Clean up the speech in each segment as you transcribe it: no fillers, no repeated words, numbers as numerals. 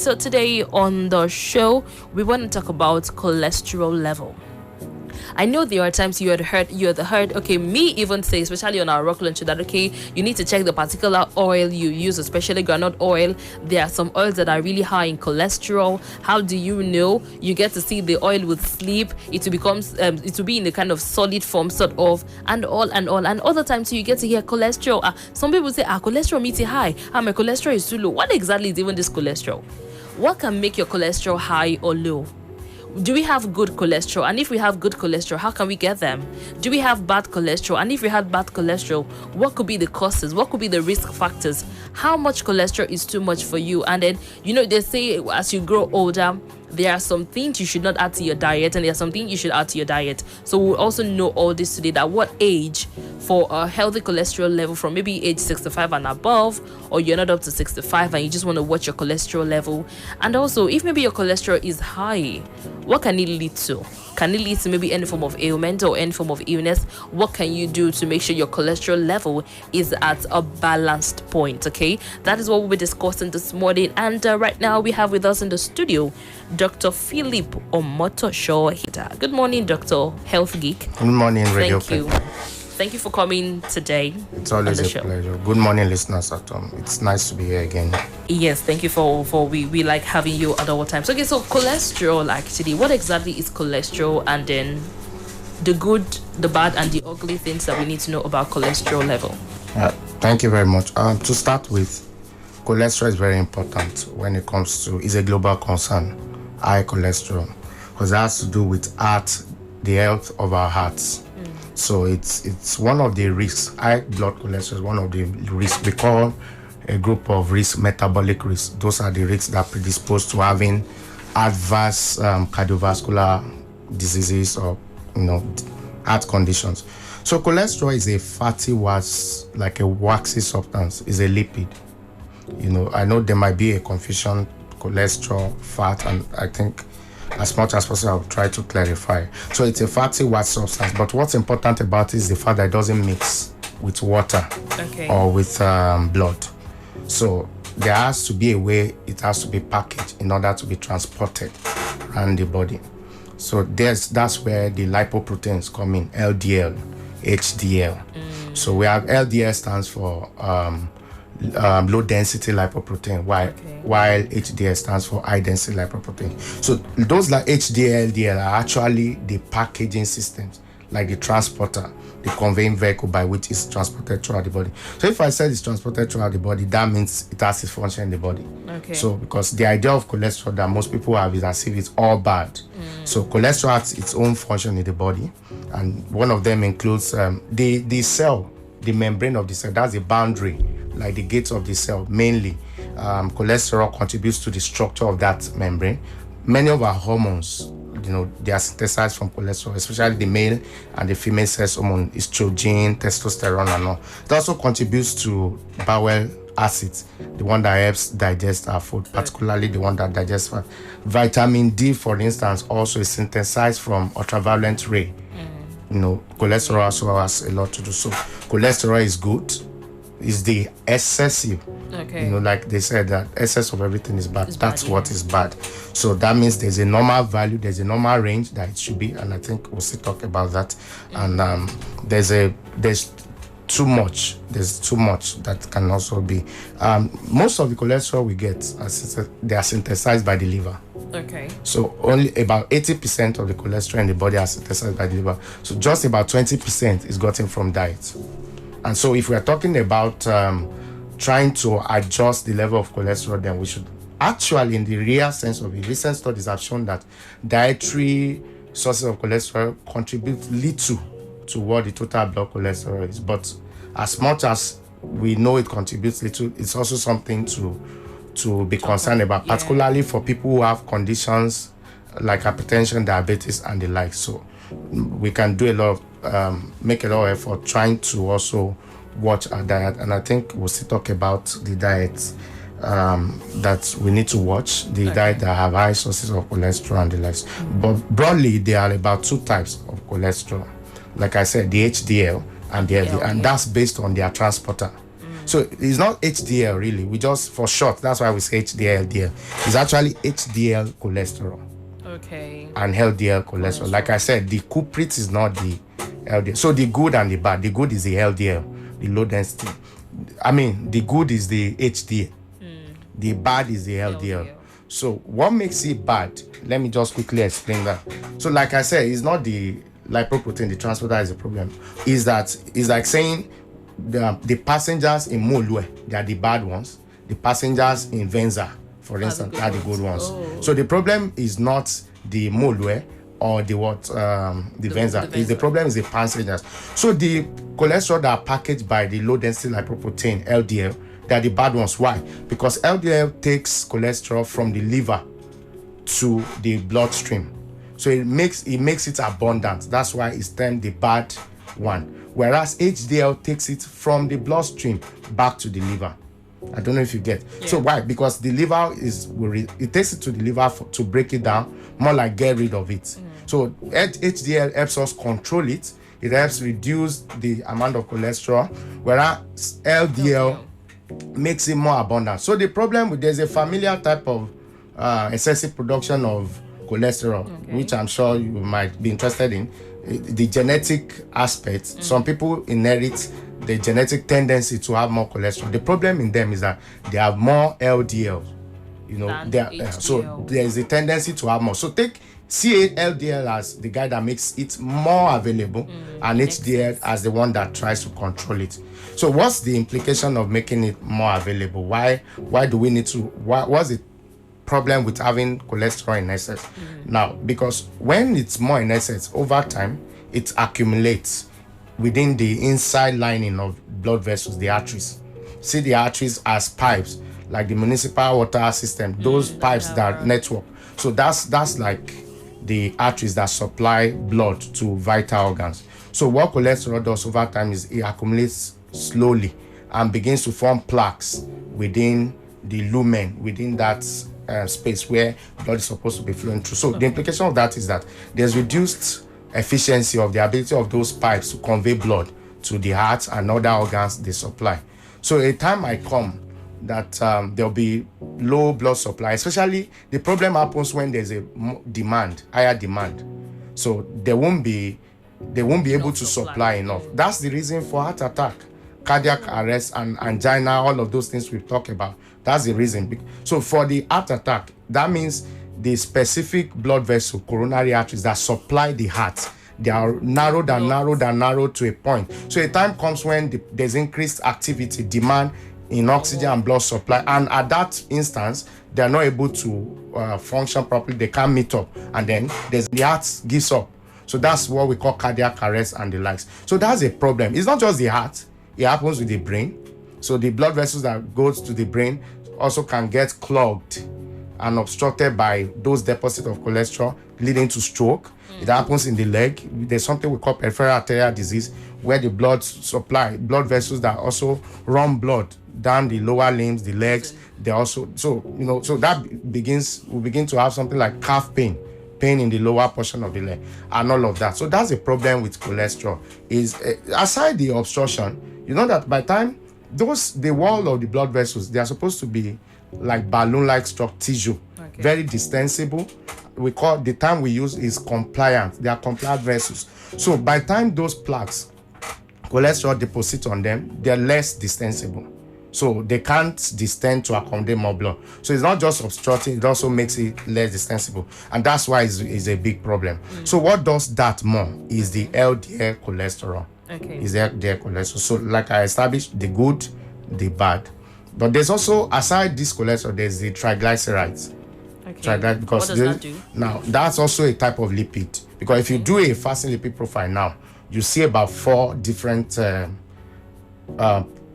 so today on the show, we want to talk about cholesterol level. I know there are times you had heard, okay, me even say, especially on our rock lunch, that okay, you need to check the particular oil you use, especially groundnut oil. There are some oils that are really high in cholesterol. How do you know? You get to see the oil with sleep. It will be in a kind of solid form, sort of, and all. And other times you get to hear cholesterol. Some people say, cholesterol meets high. My cholesterol is too low. What exactly is even this cholesterol? What can make your cholesterol high or low? Do we have good cholesterol? And if we have good cholesterol, how can we get them? Do we have bad cholesterol? And if we had bad cholesterol, what could be the causes? What could be the risk factors? How much cholesterol is too much for you? And then, they say as you grow older, there are some things you should not add to your diet, and there are some things you should add to your diet. So we'll also know all this today, that what age for a healthy cholesterol level from maybe age 65 and above, or you're not up to 65 and you just want to watch your cholesterol level. And also, if maybe your cholesterol is high, what can it lead to? Can it lead to maybe any form of ailment or any form of illness? What can you do to make sure your cholesterol level is at a balanced point? Okay, that is what we'll be discussing this morning. And right now we have with us in the studio Dr. Philip Omotosho. Good morning, Dr. Health Geek. Good morning, Radiopepper. Thank you for coming today. It's always a pleasure. Good morning, listeners at home. It's nice to be here again. Yes, thank you for we like having you at all times. Okay, so cholesterol, actually, what exactly is cholesterol, and then the good, the bad, and the ugly things that we need to know about cholesterol level? Thank you very much. To start with, cholesterol is very important when it comes to, it's a global concern, high cholesterol, because it has to do with the health of our hearts. So it's one of the risks. High blood cholesterol is one of the risks. We call a group of risk metabolic risks. Those are the risks that predispose to having adverse cardiovascular diseases or heart conditions. So cholesterol is a fatty like a waxy substance. Is a lipid. I know there might be a confusion, cholesterol, fat, and I think as much as possible I'll try to clarify. So it's a fatty white substance, but what's important about it is the fact that it doesn't mix with water or with blood. So there has to be a way it has to be packaged in order to be transported around the body. So that's where the lipoproteins come in, LDL, HDL. So we have LDL stands for low density lipoprotein, while HDL stands for high density lipoprotein. So those like HDL, LDL are actually the packaging systems, like the transporter, the conveying vehicle by which it's transported throughout the body. So if I said it's transported throughout the body, that means it has its function in the body. So because the idea of cholesterol that most people have is as if it's all bad. So cholesterol has its own function in the body, and one of them includes the cell, the membrane of the cell. That's the boundary, like the gates of the cell. Mainly cholesterol contributes to the structure of that membrane. Many of our hormones, they are synthesized from cholesterol, especially the male and the female sex hormone, estrogen, testosterone, and all. It also contributes to bowel acids, the one that helps digest our food, particularly the one that digests fat. Vitamin D, for instance, also is synthesized from ultraviolet ray. Cholesterol also has a lot to do. So cholesterol is good. Is the excessive, like they said that excess of everything is bad. That's what is bad. So that means there's a normal value, there's a normal range that it should be, and I think we'll still talk about that. And there's too much. There's too much that can also be. Most of the cholesterol we get, they are synthesized by the liver. So only about 80% of the cholesterol in the body are synthesized by the liver. So just about 20% is gotten from diet. And so if we are talking about trying to adjust the level of cholesterol, then we should actually, in the real sense of it, recent studies have shown that dietary sources of cholesterol contribute little to what the total blood cholesterol is. But as much as we know it contributes little, it's also something to be concerned about, particularly for people who have conditions like hypertension, diabetes, and the like. So we can do a lot of make a lot of effort trying to also watch our diet, and I think we'll still talk about the diet that we need to watch, the diet that have high sources of cholesterol and the likes. But broadly, there are about two types of cholesterol. Like I said, the HDL and the LDL, and that's based on their transporter. So it's not HDL really. We just, for short, that's why we say HDL, LDL. It's actually HDL cholesterol Okay. and LDL cholesterol. Like I said, the culprit is not the LDL. So the good and the bad. The good is the LDL, the low density. I mean, the good is the HDL. The bad is the LDL. So what makes it bad? Let me just quickly explain that. So like I said, it's not the lipoprotein, the transporter is the problem. Is that it's like saying the passengers in Molue, they are the bad ones. The passengers in Venza, for instance, are the good ones. Oh. So the problem is not the Molue or the Venza. The problem is the passengers. So the cholesterol that are packaged by the low density lipoprotein, LDL, they're the bad ones. Why? Because LDL takes cholesterol from the liver to the bloodstream. So it makes it abundant. That's why it's termed the bad one. Whereas HDL takes it from the bloodstream back to the liver. I don't know if you get. Yeah. So why? Because the liver it takes it to the liver to break it down, more like get rid of it. So HDL helps us control it. It helps reduce the amount of cholesterol, whereas LDL makes it more abundant. So the problem there's a familiar type of excessive production of cholesterol, which I'm sure you might be interested in, the genetic aspect. Some people inherit the genetic tendency to have more cholesterol. The problem in them is that they have more LDL, so there's a tendency to have more. So take LDL as the guy that makes it more available, and HDL as the one that tries to control it. So what's the implication of making it more available? Why do we need to? What's the problem with having cholesterol in excess? Now, because when it's more in excess, over time, it accumulates within the inside lining of blood vessels, the arteries. See the arteries as pipes, like the municipal water system, those pipes that network. So that's like the arteries that supply blood to vital organs. So what cholesterol does over time is it accumulates slowly and begins to form plaques within the lumen, within that space where blood is supposed to be flowing through. So the implication of that is that there's reduced efficiency of the ability of those pipes to convey blood to the heart and other organs they supply. So a time might come that there'll be low blood supply. Especially the problem happens when there's a higher demand. So they won't be able to supply enough. That's the reason for heart attack, cardiac arrest, and angina, all of those things we've talked about. That's the reason. So for the heart attack, that means the specific blood vessel, coronary arteries that supply the heart, they are narrowed to a point. So a time comes when there's increased activity, demand in oxygen and blood supply, and at that instance, they are not able to function properly. They can't meet up, and then the heart gives up. So that's what we call cardiac arrest and the likes. So that's a problem. It's not just the heart; it happens with the brain. So the blood vessels that goes to the brain also can get clogged and obstructed by those deposits of cholesterol, leading to stroke. It happens in the leg. There's something we call peripheral arterial disease, where the blood vessels that also run blood down the lower limbs, the legs, they also, so that we begin to have something like calf pain in the lower portion of the leg, and all of that. So that's the problem with cholesterol. Is aside the obstruction, you know that by the time the wall of the blood vessels, they are supposed to be like balloon-like structure tissue, very distensible. We call the term we use is compliant. They are compliant vessels. So by the time those plaques, cholesterol deposit on them, they're less distensible. So they can't distend to accommodate more blood. So it's not just obstructing, it also makes it less distensible. And that's why it's a big problem. So what does that more is the LDL cholesterol. Is the LDL cholesterol. So like I established, the good, the bad. But there's also, aside this cholesterol, there's the triglycerides. Because what does that do? Now, that's also a type of lipid. Because if you do a fasting lipid profile now, you see about 4 different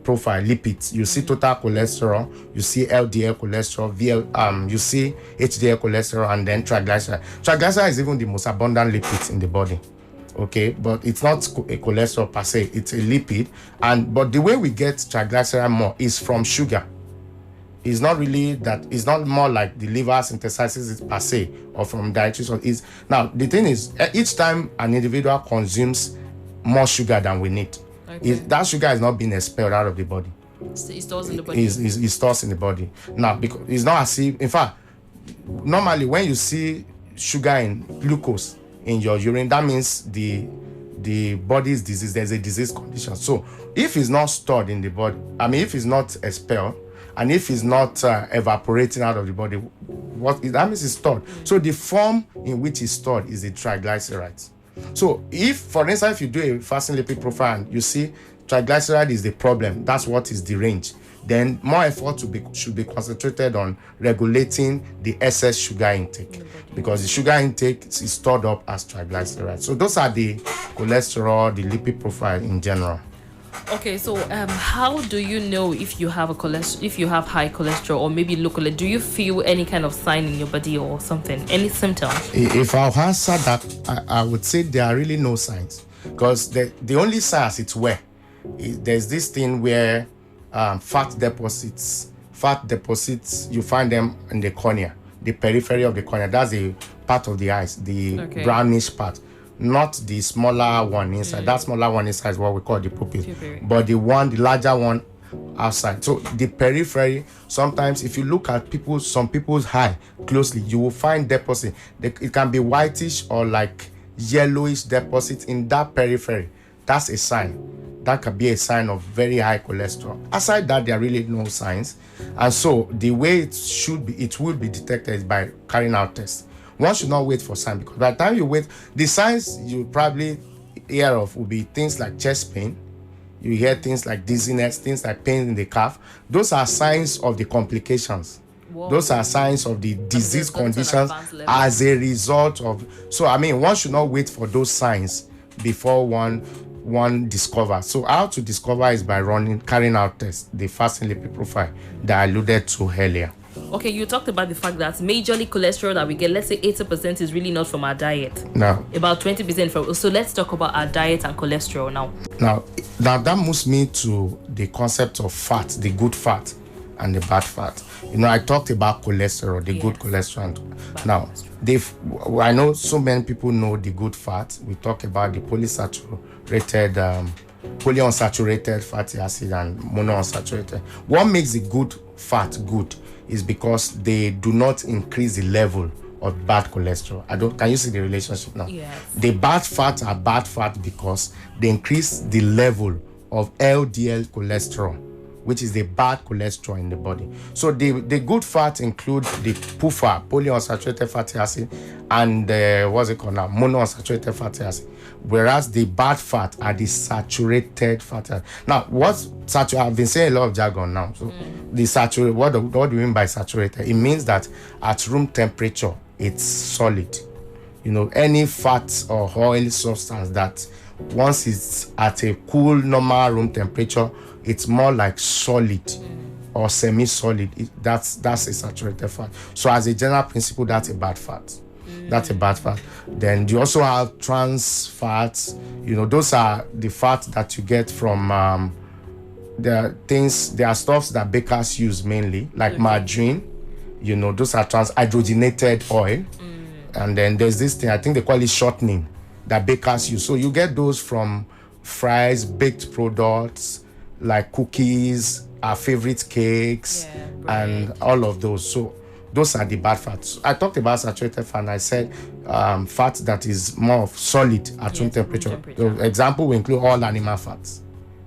profile lipids. You see total cholesterol, you see LDL cholesterol, you see HDL cholesterol, and then triglyceride. Triglyceride is even the most abundant lipid in the body. Okay, but it's not a cholesterol per se, it's a lipid. But the way we get triglyceride more is from sugar. It's not really that, it's not more like the liver synthesizes it per se or from dietary source. Now the thing is, each time an individual consumes more sugar than we need, that sugar is not being expelled out of the body. It stores in the body. It stores in the body. Now, because it's not as if, in fact, normally when you see sugar in glucose in your urine, that means the body is diseased. There's a disease condition. So if it's not stored in the body, if it's not expelled, and if it's not evaporating out of the body, that means it's stored. So the form in which it's stored is the triglycerides. So if, for instance, if you do a fasting lipid profile and you see triglyceride is the problem, that's what is the range, then more effort should be concentrated on regulating the excess sugar intake, because the sugar intake is stored up as triglycerides. So those are the cholesterol, the lipid profile in general. Okay, so how do you know if you have if you have high cholesterol, or maybe low cholesterol? Do you feel any kind of sign in your body or something, any symptom? If I'll answer that, I would say there are really no signs, because the only signs it's where there's this thing where fat deposits, you find them in the cornea, the periphery of the cornea. That's a part of the eyes, the brownish part. Not the smaller one inside. That smaller one inside is what we call the pupil. But the larger one outside. So the periphery, sometimes if you look at some people's eye closely, you will find deposit. It can be whitish or like yellowish deposit in that periphery. That's a sign. That could be a sign of very high cholesterol. Aside that, there are really no signs. And so the way it will be detected is by carrying out tests. One should not wait for signs, because by the time you wait, the signs you probably hear of will be things like chest pain. You hear things like dizziness, things like pain in the calf. Those are signs of the complications. Whoa. Those are signs of the disease conditions as a result of. So, one should not wait for those signs before one discovers. So how to discover is by carrying out tests, the fasting lipid profile that I alluded to earlier. Okay, you talked about the fact that majorly cholesterol that we get, let's say 80% is really not from our diet. No. About 20% from. So let's talk about our diet and cholesterol now. Now that moves me to the concept of fat, the good fat and the bad fat. I talked about cholesterol, the good cholesterol. Now, I know so many people know the good fat. We talk about the polyunsaturated fatty acid and monounsaturated. What makes the good fat good is because they do not increase the level of bad cholesterol. Can you see the relationship now? Yes. The bad fats are bad fat because they increase the level of LDL cholesterol, which is the bad cholesterol in the body. So the good fat include the PUFA, polyunsaturated fatty acid, and monounsaturated fatty acid. Whereas the bad fat are the saturated fatty acid. Now, I've been saying a lot of jargon now. So the saturated, what do we mean by saturated? It means that at room temperature, it's solid. Any fat or oil substance that once it's at a cool, normal room temperature, it's more like solid or semi-solid. That's a saturated fat. So as a general principle, that's a bad fat. That's a bad fat. Then you also have trans fats. Those are the fats that you get from there are stuffs that bakers use mainly, like margarine. Those are hydrogenated oil. And then there's this thing, I think they call it shortening, that bakers use. So you get those from fries, baked products, like cookies, our favorite cakes, and all of those. So those are the bad fats. I talked about saturated fat, and I said fat that is more solid at room temperature. The example will include all animal fats.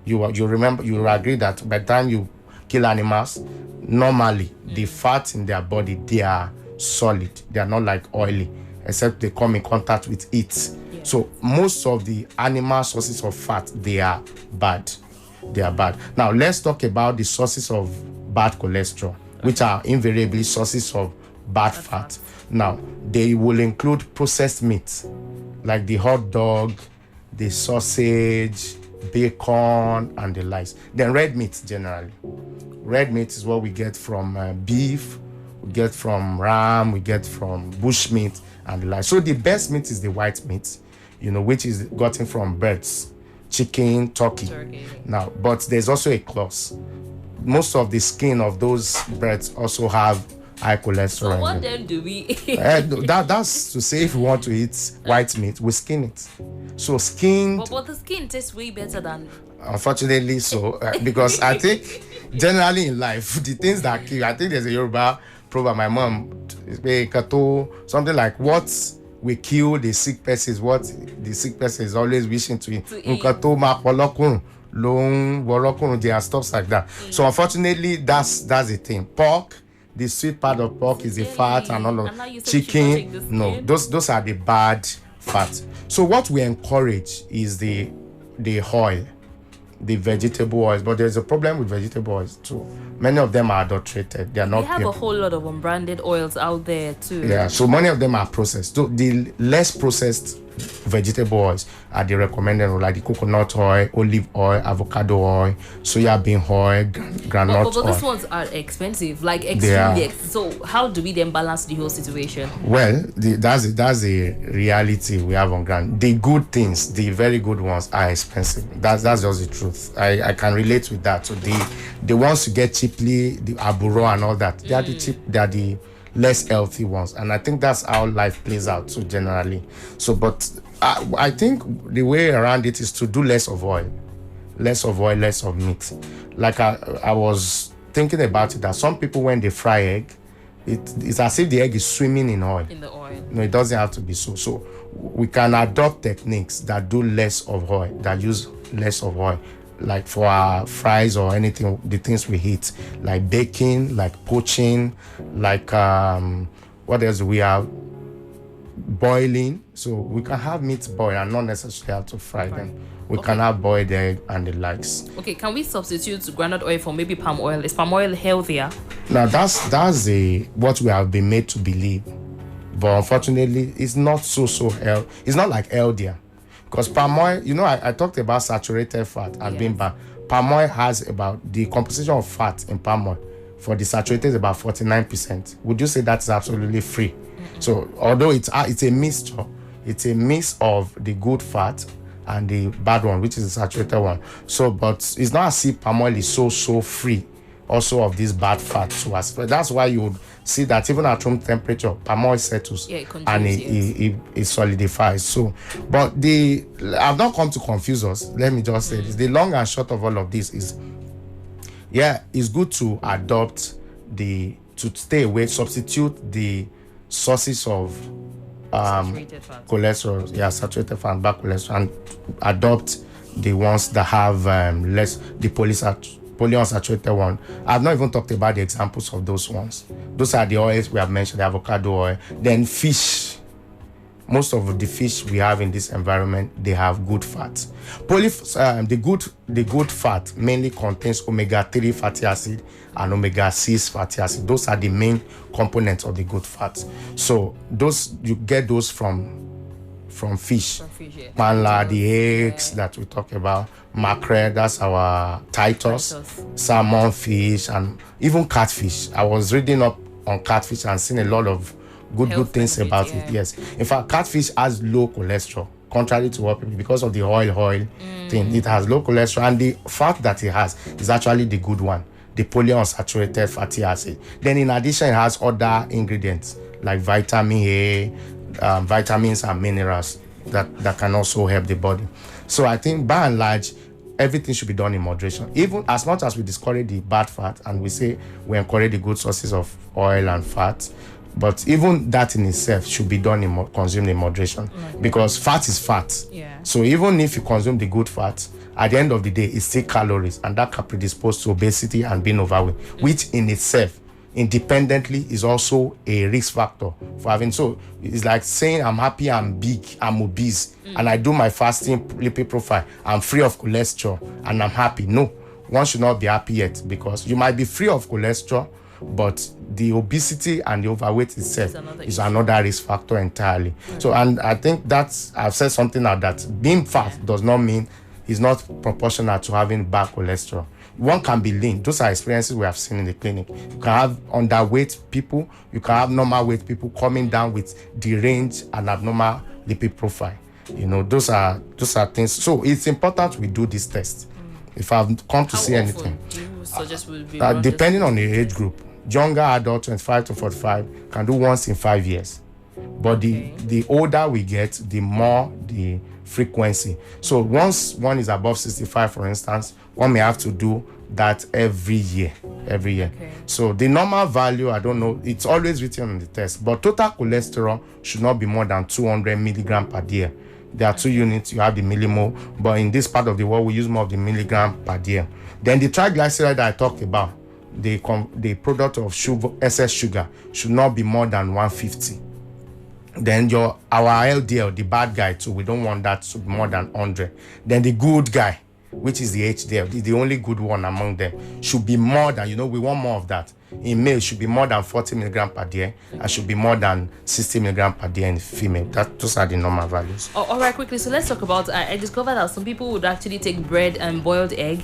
You will agree that by the time you kill animals, normally the fats in their body, they are solid. They are not like oily, except they come in contact with it. So most of the animal sources of fat, they are bad. Now let's talk about the sources of bad cholesterol, which are invariably sources of bad fat. Now, they will include processed meats, like the hot dog, the sausage, bacon, and the likes. Then red meat generally. Red meat is what we get from beef, we get from ram, we get from bush meat, and the like. So the best meat is the white meat, which is gotten from birds, chicken, turkey. Now, but there's also a clause. Most of the skin of those birds also have high cholesterol. So what then do we eat? That's to say, if we want to eat white meat, we skin it. So skin. But the skin tastes way better than. Unfortunately, so because I think generally in life, the things that kill, I think there's a Yoruba proverb, my mom, something like, what we kill the sick person is what the sick person is always wishing to eat. There are stuff like that. So unfortunately, that's the thing. Pork, the sweet part of pork is the fat and all of chicken. No, those are the bad fats. So what we encourage is the oil, the vegetable oils, but there's a problem with vegetable oils too. Many of them are adulterated. They are not. We have a whole lot of unbranded oils out there too. Yeah, so many of them are processed. So the less processed vegetable oils are the recommended, like the coconut oil, olive oil, avocado oil, soya bean oil, granite but oil. these ones are expensive, like extremely. So how do we then balance the whole situation? Well, that's the reality we have on ground. The good things, the very good ones, are expensive. That's just the truth. I can relate with that. So the ones you get cheaply, the aburo and all that, they are the cheap. They are the less healthy ones, and I think that's how life plays out too generally. So but I think the way around it is to do less of oil, less of meat. Like I was thinking about it, that some people, when they fry egg, it's as if the egg is swimming in oil. No, it doesn't have to be so we can adopt techniques that do less of oil, that use less of oil, like for our fries or anything, the things we eat, like baking, like poaching, like what else we have? Boiling. So we can have meat boil and not necessarily have to fry them. We can have boiled egg and the likes. Okay, can we substitute groundnut oil for maybe palm oil? Is palm oil healthier? Now that's what we have been made to believe, but unfortunately it's not it's not like healthier. Because palm oil, I talked about saturated fat as being bad. Palm oil has about, the composition of fat in palm oil for the saturated is about 49%. Would you say that's absolutely free? So although it's a mixture, it's a mix of the good fat and the bad one, which is the saturated one. So, but it's not as if palm oil is so free also of this bad fat to us. But that's why you would see that even at room temperature, palm oil settles and it solidifies. So, but I've not come to confuse us. Let me just say this. The long and short of all of this is, it's good to adopt to stay away, substitute the sources of cholesterol, saturated fat and bad cholesterol, and adopt the ones that have less, the polyunsaturated one. I've not even talked about the examples of those ones. Those are the oils we have mentioned, the avocado oil. Then fish. Most of the fish we have in this environment, they have good fat. The good fat mainly contains omega-3 fatty acid and omega-6 fatty acid. Those are the main components of the good fat. So you get those from fish. Manla, the eggs that we talk about, mackerel, that's our Titus, salmon fish, and even catfish. I was reading up on catfish and seeing a lot of good things about it. Yes, in fact, catfish has low cholesterol, contrary to what people, because of the oil thing. It has low cholesterol, and the fat that it has is actually the good one, the polyunsaturated fatty acid. Then in addition, it has other ingredients like vitamin A, vitamins and minerals that can also help the body. So I think by and large, everything should be done in moderation. Even as much as we discourage the bad fat and we say we encourage the good sources of oil and fat, but even that in itself should be done consumed in moderation, because fat is fat. So even if you consume the good fat, at the end of the day, it's still calories, and that can predispose to obesity and being overweight, which in itself, independently, is also a risk factor for having. So it's like saying I'm happy, I'm big, I'm obese, and I do my fasting lipid profile, I'm free of cholesterol, and I'm happy. No, one should not be happy yet, because you might be free of cholesterol, but the obesity and the overweight itself is another risk factor entirely. So, and I think I've said something now, that being fat does not mean it's not proportional to having bad cholesterol. One can be lean. Those are experiences we have seen in the clinic. You can have underweight people, you can have normal weight people coming down with deranged and abnormal lipid profile. Those are things. So it's important we do this test. If I've come to see anything, depending on the age group, younger adult 25 to 45 can do once in 5 years, But the older we get, the more the frequency. So once one is above 65, for instance, one may have to do that every year. Okay. So the normal value, I don't know, it's always written on the test, but total cholesterol should not be more than 200 milligram per day. There are two units. You have the millimole, but in this part of the world we use more of the milligram per day. Then the triglyceride that I talked about, the product of sugar, excess sugar, should not be more than 150. Then our LDL, the bad guy too, we don't want that to be more than 100. Then the good guy, which is the HDL, the only good one among them, should be more than, we want more of that. In male, should be more than 40 milligram per day, and should be more than 60 milligram per day in female. Those are the normal values. All right, quickly. So let's talk about. I discovered that some people would actually take bread and boiled egg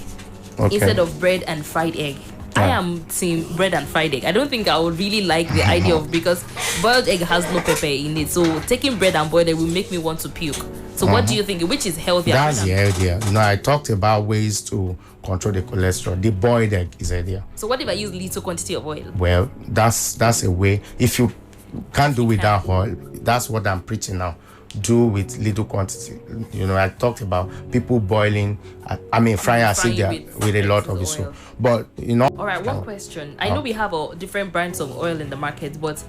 instead of bread and fried egg. I am team bread and fried egg. I don't think I would really like the idea of, because boiled egg has no pepper in it. So taking bread and boiled egg will make me want to puke. So what do you think? Which is healthier? That's the healthier. I talked about ways to control the cholesterol. The boiled egg is healthier. So what if I use little quantity of oil? Well, that's a way. If you can't do without oil, that's what I'm preaching now. Do with little quantity. I talked about people boiling, frying acid with a lot of the soup. But all right, one question. I know we have different brands of oil in the market, but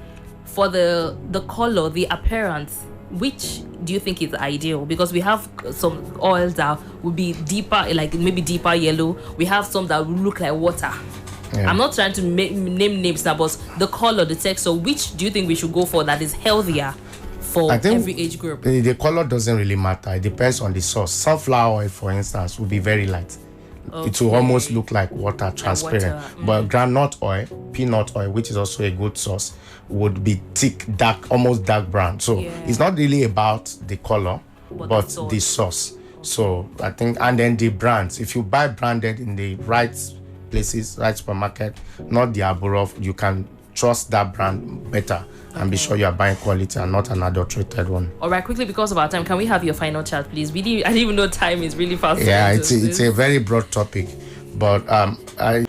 for the color, the appearance, which do you think is ideal? Because we have some oils that would be deeper, like maybe deeper yellow. We have some that will look like water. I'm not trying to name names now, but the color, the texture, which do you think we should go for that is healthier for every age group? The color doesn't really matter. It depends on the source. Sunflower oil, for instance, will be very light. Okay. It will almost look like water, transparent. But groundnut oil, peanut oil, which is also a good source, would be thick, dark, almost dark brown. So it's not really about the color, but the source. So I think, and then the brands. If you buy branded in the right places, right supermarket, not the Aburov, you can trust that brand better and be sure you are buying quality and not an adulterated one. All right, quickly, because of our time, can we have your final chat, please? I didn't even know time is really fast. Yeah, it's a very broad topic, but I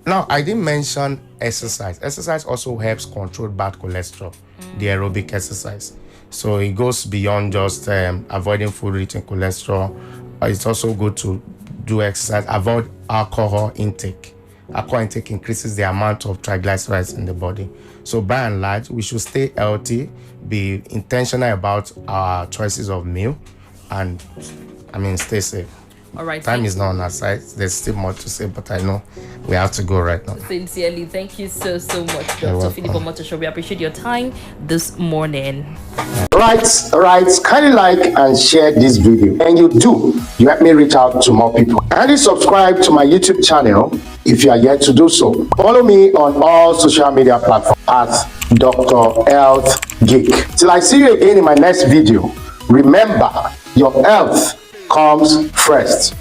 didn't mention exercise. Exercise also helps control bad cholesterol, the aerobic exercise. So it goes beyond just avoiding food-rich in cholesterol. It's also good to do exercise, avoid alcohol intake. Alcohol intake increases the amount of triglycerides in the body. So by and large, we should stay healthy, be intentional about our choices of meal, and stay safe. All right. Time is not on our side. There's still more to say, but I know we have to go right now. Sincerely, thank you so much, Dr. Philip Omotosho. We appreciate your time this morning. Right. Kindly like and share this video. And you help me reach out to more people. Kindly subscribe to my YouTube channel if you are yet to do so. Follow me on all social media platforms at Dr. Health Geek. Till I see you again in my next video, remember, your health comes first.